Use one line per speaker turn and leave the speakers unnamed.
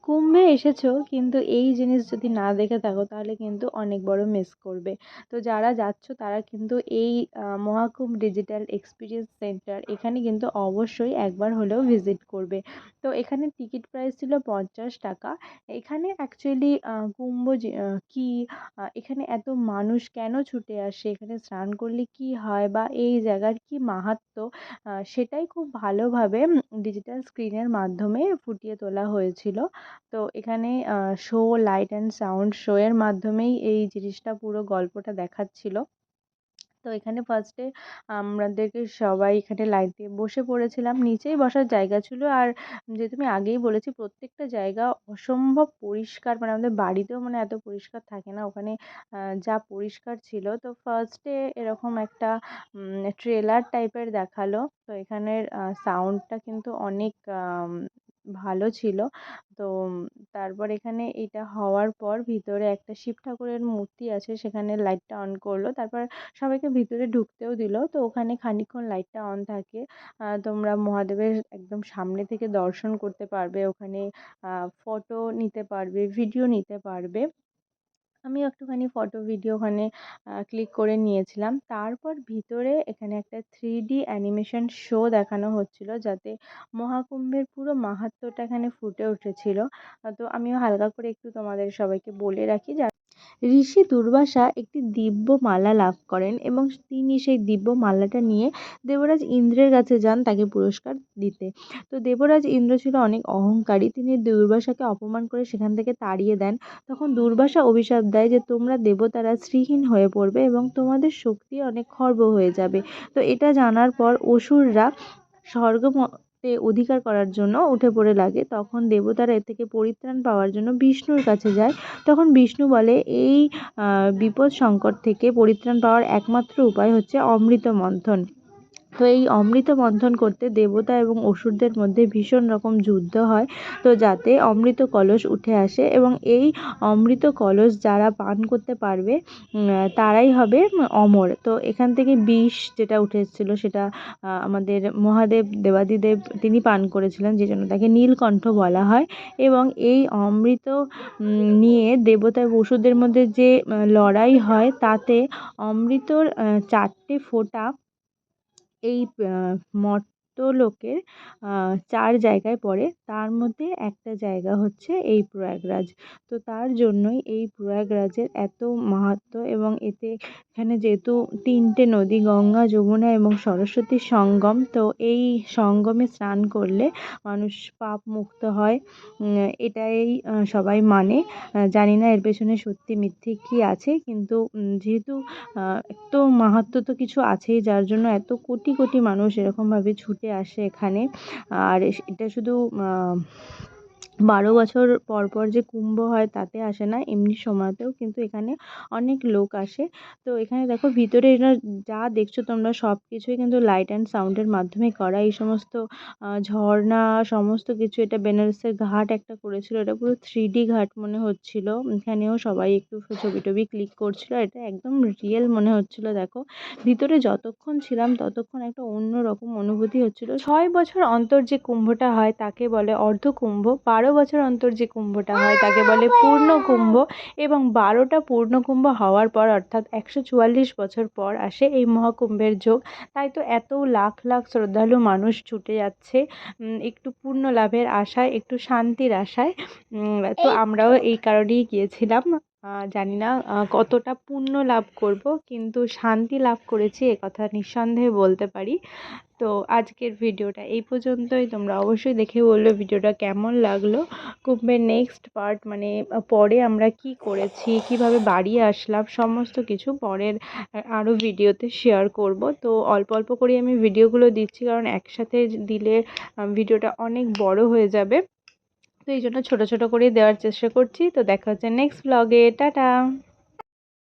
কুম্ভে এসেছো কিন্তু এই জিনিস যদি না দেখে থাকো তাহলে কিন্তু অনেক বড় মিস করবে। তো যারা যাচ্ছ তারা কিন্তু এই মহাকুম্ভ ডিজিটাল এক্সপিরিয়েন্স সেন্টার এখানে কিন্তু অবশ্যই একবার হলেও ভিজিট করবে। তো এখানে টিকিট প্রাইস ছিল 50 টাকা। এখানে অ্যাকচুয়ালি কুম্ভ কি, এখানে এত মানুষ কেন ছুটে আসে, এখানে স্নান করলে কি হয় বা এই জায়গার কি মাহাত্ম্য, সেটাই খুব ভালোভাবে ডিজিটাল স্ক্রিনের মাধ্যমে ফুটিয়ে তোলা হয়েছিল। তো এখানে show, light and sound show এর মাধ্যমেই এই জিনিসটা পুরো গল্পটা দেখাচ্ছিল। তো এখানে ফার্স্টে আমাদেরকে সবাই এখানে লাইন দিয়ে বসে পড়েছিলাম, নিচেই বসার জায়গা ছিল। আর যেহেতু আমি আগেই বলেছি প্রত্যেকটা জায়গা অসম্ভব পরিষ্কার, মানে আমাদের বাড়িতেও মানে এত পরিষ্কার থাকে না ওখানে, যা পরিষ্কার ছিল। তো ফার্স্টে এরকম একটা ট্রেলার টাইপের দেখালো। তো এখানের সাউন্ডটা কিন্তু অনেক ভালো ছিল। তো তারপর এখানে এটা হওয়ার পর ভিতরে একটা শিব ঠাকুরের মূর্তি আছে, সেখানে লাইটটা অন করলো। তারপর সবাইকে ভিতরে ঢুকতেও দিল। তো ওখানে খানিকক্ষণ লাইটটা অন থাকে, তোমরা মহাদেবের একদম সামনে থেকে দর্শন করতে পারবে, ওখানে ফটো নিতে পারবে, ভিডিও নিতে পারবে। আমিও একটুখানি ফটো ভিডিও ওখানে ক্লিক করে নিয়েছিলাম। তারপর ভিতরে এখানে একটা 3D অ্যানিমেশন শো দেখানো হচ্ছিল, যাতে মহাকুম্ভের পুরো মাহাত্ম্যটা এখানে ফুটে উঠেছিল। তো আমিও হালকা করে একটু তোমাদের সবাইকে বলে রাখি যে ঋষি দুর্বাসা একটি দিব্য মালা লাভ করেন এবং তিনি সেই দিব্য মালাটা নিয়ে দেবরাজ ইন্দ্রের কাছে যান তাকে পুরস্কার দিতে। তো দেবরাজ ইন্দ্র ছিল অনেক অহংকারী, তিনি দুর্বাসাকে অপমান করে সেখান থেকে তাড়িয়ে দেন। তখন দুর্বাসা অভিশাপ দেয় যে তোমরা দেবতারা শ্রীহীন হয়ে পড়বে এবং তোমাদের শক্তি অনেক খর্ব হয়ে যাবে। তো এটা জানার পর অসুররা স্বর্গতে অধিকার করার জন্য উঠে পড়ে লাগে। তখন দেবতারা এর থেকে পরিত্রাণ পাওয়ার জন্য বিষ্ণুর কাছে যায়। তখন বিষ্ণু বলে এই বিপদ সংকট থেকে পরিত্রাণ পাওয়ার একমাত্র উপায় হচ্ছে অমৃত মন্থন। তো এই অমৃত মন্থন করতে দেবতা এবং অসুরদের মধ্যে ভীষণ রকম যুদ্ধ হয়। তো যাতে অমৃত কলস উঠে আসে এবং এই অমৃত কলস যারা পান করতে পারবে তারাই হবে অমর। তো এখান থেকে বিষ যেটা উঠে এসেছিলো সেটা আমাদের মহাদেব দেবাদিদেব তিনি পান করেছিলেন, যে জন্য তাকে নীলকণ্ঠ বলা হয়। এবং এই অমৃত নিয়ে দেবতা এবং অসুরদের মধ্যে যে লড়াই হয় তাতে অমৃতর 4টে ফোঁটা এই মর্ত্যলোকের 4 জায়গায় পড়ে, তার মধ্যে একটা জায়গা হচ্ছে এই প্রয়াগরাজ। তো তার জন্যই এই প্রয়াগরাজের এত মাহাত্ম্য। এবং এখানে যেহেতু 3টে নদী গঙ্গা, যমুনা এবং সরস্বতীর সঙ্গম, তো এই সঙ্গমে স্নান করলে মানুষ পাপ মুক্ত হয়, এটাই সবাই মানে। জানি না এর পেছনে সত্যি মিথ্যে কী আছে, কিন্তু যেহেতু তো মাহাত্ম্য তো কিছু আছেই, যার জন্য এত কোটি কোটি মানুষ এরকমভাবে ছুটে আসে এখানে। আর এটা শুধু 12 বছর পর পর যে কুম্ভ হয় তাতে আসে না, এমনি সময়তেও কিন্তু এখানে অনেক লোক আসে। তো এখানে দেখো ভিতরে এরা যা দেখছো তোমরা সব কিছুই কিন্তু লাইট অ্যান্ড সাউন্ডের মাধ্যমে করা। এই সমস্ত ঝর্ণা সমস্ত কিছু, এটা বেনারসের ঘাট একটা করেছিল, এটা পুরো 3D ঘাট মনে হচ্ছিল। এখানেও সবাই একটু ছবি টবি ক্লিক করছিল, এটা একদম রিয়েল মনে হচ্ছিল। দেখো ভিতরে যতক্ষণ ছিলাম ততক্ষণ একটা অন্যরকম অনুভূতি হচ্ছিল। 6 বছর অন্তর যে কুম্ভটা হয় তাকে বলে অর্ধ কুম্ভ, 12 বছর অন্তর যে কুম্ভটা হয় তাকে বলে পূর্ণ কুম্ভ, এবং 12টা পূর্ণ কুম্ভ হওয়ার পর অর্থাৎ 144 বছর পর আসে এই মহাকুম্ভের যোগ। তাই তো এত লাখ লাখ শ্রদ্ধালু মানুষ ছুটে যাচ্ছে একটু পুণ্য লাভের আশায়, একটু শান্তির আশায়। তো আমরাও এই কারণেই গিয়েছিলাম। জানি না কতটা পুণ্য লাভ করব, কিন্তু শান্তি লাভ করেছি একথা নিঃসন্দেহে বলতে পারি। তো আজকের ভিডিওটা এই পর্যন্তই। তোমরা অবশ্যই দেখে বললো ভিডিওটা কেমন লাগলো। কুম্ভের নেক্সট পার্ট মানে পরে আমরা কি করেছি, কিভাবে বাড়ি আসলাম, সমস্ত কিছু পরের আরও ভিডিওতে শেয়ার করব। তো অল্প অল্প করে আমি ভিডিওগুলো দিচ্ছি, কারণ একসাথে দিলে ভিডিওটা অনেক বড় হয়ে যাবে। তো এই জন্য ছোটো ছোটো করে দেওয়ার চেষ্টা করছি। তো দেখা হচ্ছে নেক্সট ব্লগে। টাটা।